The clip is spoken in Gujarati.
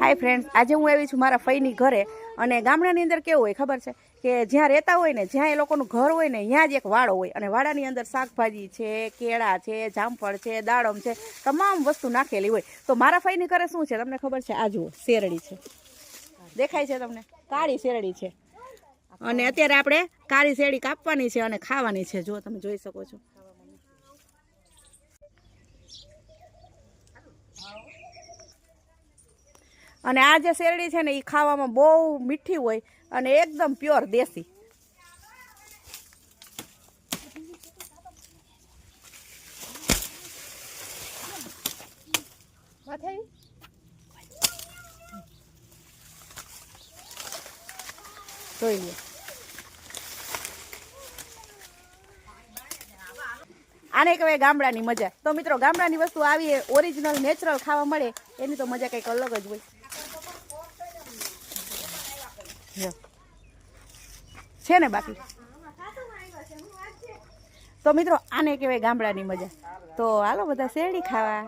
હાય ફ્રેન્ડ્સ, આજે હું આવી છું મારા ફઈની ઘરે. અને ગામડાની અંદર કેવું હોય ખબર છે કે જ્યાં રહેતા હોય ને, જ્યાં એ લોકોનું ઘર હોય ને, ત્યાં જ એક વાડો હોય. અને વાડાની અંદર શાકભાજી છે, કેળા છે, જામફળ છે, દાડમ છે, તમામ વસ્તુ નાખેલી હોય. તો મારા ફઈની ઘરે શું છે તમને ખબર છે? આ જુઓ, શેરડી છે, દેખાય છે તમને? કાળી શેરડી છે. અને અત્યારે આપણે કાળી શેરડી કાપવાની છે અને ખાવાની છે. જો તમે જોઈ શકો છો. અને આ જે શેરડી છે ને, એ ખાવામાં બહુ મીઠી હોય અને એકદમ પ્યોર દેશી. જોઈ લો, આને કહેવાય ગામડાની મજા. તો મિત્રો, ગામડાની વસ્તુ આવી ઓરિજિનલ નેચરલ ખાવા મળે એની તો મજા કંઈક અલગ જ હોય છે ને. બાકી તો મિત્રો, આને કહેવાય ગામડાની મજા. તો હાલો બધા શેરડી ખાવા.